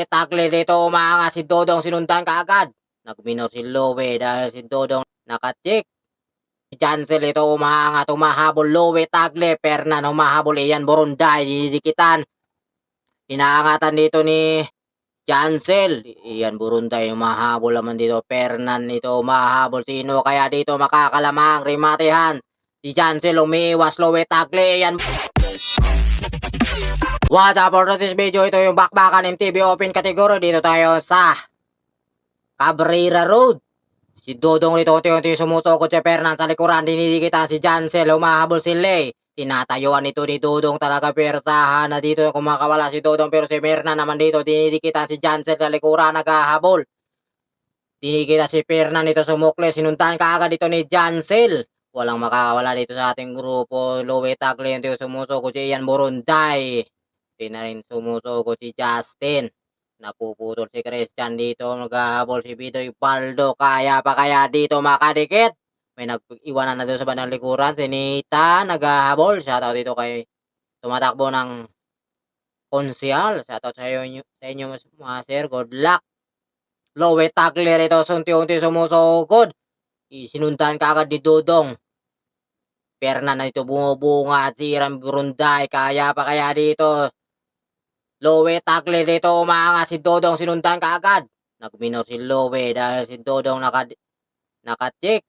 Takle dito umaangat si Dodong sinundan kaagad. Nagminor si Lowe dahil si Dodong nakacheck. Si Jansel ito umaangat, humahabol Lowe Tagle, Fernan humahabol, Ian Borunday, didikitan. Inaangatan dito ni Jansel, Ian Borunday humahabol naman dito, Fernan ito humahabol, sino kaya dito makakalamang, rimatehan. Si Jansel umiiwas, Lowe Tagle, Ian. What's up for this video? Ito yung Bakbakan MTV Open Category. Dito tayo sa Cabrera Road. Si Dodong rito unti-unti sumusukot si Fernan sa likuran. Dinidikitan si Jansel. Humahabol si Lay. Tinatayuan ito ni Dodong talaga persahan na dito kumakawala si Dodong. Pero si Fernan naman dito dinidikitan si Jansel sa likuran. Naghahabol. Dinikita si Fernan dito sumukle. Sinuntahan kaagad dito ni Jansel. Walang makakawala dito sa ating grupo. Lowe Tagle yung sumusukot si Ian Borunday. Di na rin sumusugot si Justin. Napuputol si Christian dito. Naghahabol si Bidoy Baldo. Kaya pa kaya dito makadikit? May nag-iwanan na doon sa bandang likuran. Si Nita naghahabol. Shoutout dito kay tumatakbo ng konsyal. Shoutout sa inyo mga sir. Good luck. Lowe Tagle rito. Unti-unti sumusugod. Sinundan ka agad ni Dodong. Fernan na dito bumubunga at si Iran Burunday. Kaya pa kaya dito? Lowe Tagle dito umaangat si Dodong sinundan kaagad. Nagminor si Lowe dahil si Dodong nakacheck.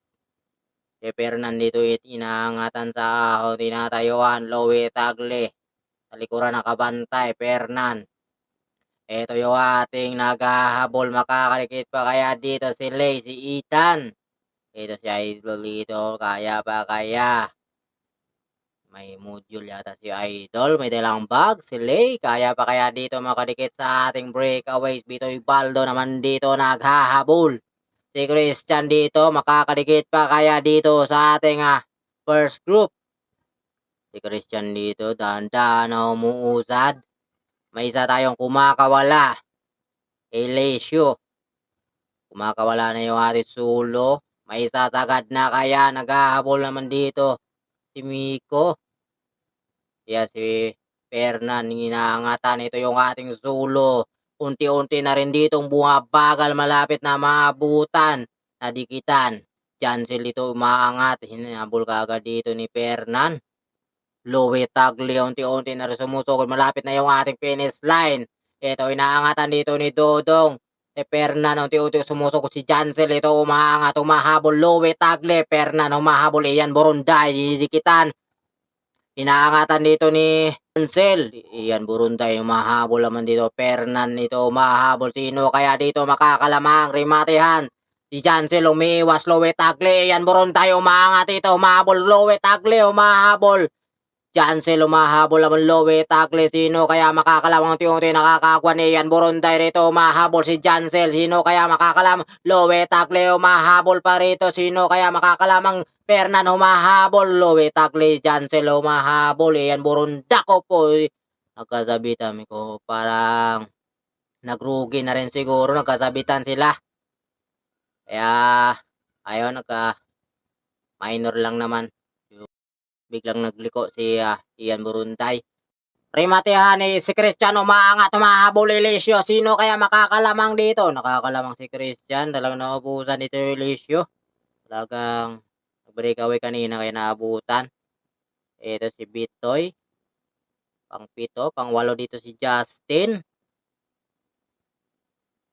Si Fernan dito inaangatan sa ahon, tinatayuan. Lowe Tagle sa likuran nakabantay. Fernan. Ito yung ating naghahabol, makakalikit pa kaya dito si Lay, si Ethan. Ito si Idol dito, kaya pa kaya. May module yata si Idol. May dalang bag. Si Lay. Kaya pa kaya dito makadikit sa ating breakaways. Bitoy Baldo naman dito naghahabol. Si Christian dito makakadikit pa kaya dito sa ating first group. Si Christian dito dahan-dahan na umuusad. May isa tayong kumakawala. Elisio. Kumakawala na yung ating sulo. May isa sagad na kaya naghahabol naman dito. Si Miko. Kaya si Fernan inaangatan. Ito yung ating sulo. Unti-unti na rin ditong bumabagal. Malapit na maabutan. Nadikitan. Jansel dito umaangat. Hinabol ka agad dito ni Fernan. Lowe Tagle unti-unti na rin sumusukod. Malapit na yung ating finish line. Ito inaangatan dito ni Dodong. Si Fernan unti-unti sumusukod si Jansel. Ito umaangat. Umahabol Lowe Tagle. Fernan humahabol. Ian Borunday. Didikitan. Inaangatan dito ni Jansel. Iyan Borunday humahabol naman dito. Fernan nito humahabol. Sino kaya dito makakalamang, rimatehan? Si Jansel umiiwas. Lowe Tagle. Iyan Borunday umaangat dito. Humahabol. Lowe Tagle humahabol. Jansel humahabol naman Lowe Tagle. Sino kaya makakalamang? Unti-unti nakakakuha ni Iyan Borunday rito. Humahabol si Jansel. Sino kaya makakalamang? Lowe Tagle humahabol pa rito. Sino kaya makakalamang? Fernan humahabol. Lowe Tagle. Jansel humahabol. Iyan Borunday ko po. Nagkasabitan ko. Parang nagrugi na rin siguro. Nagkasabitan sila. Kaya ayun, minor lang naman. Biglang nagliko si Ian Borunday. Rimatehan ni si Christian umaangat, humahabol Elisio. Sino kaya makakalamang dito? Nakakalamang si Christian. Talagang naubusan dito yung Elisio. Talagang nag-breakaway kanina kaya naabutan. Ito si Bitoy. Pang-pito. Pang-walo dito si Justin.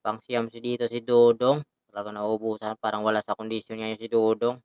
Pang-siyam dito si Dodong. Talagang naubusan. Parang wala sa kondisyon ngayon si Dodong.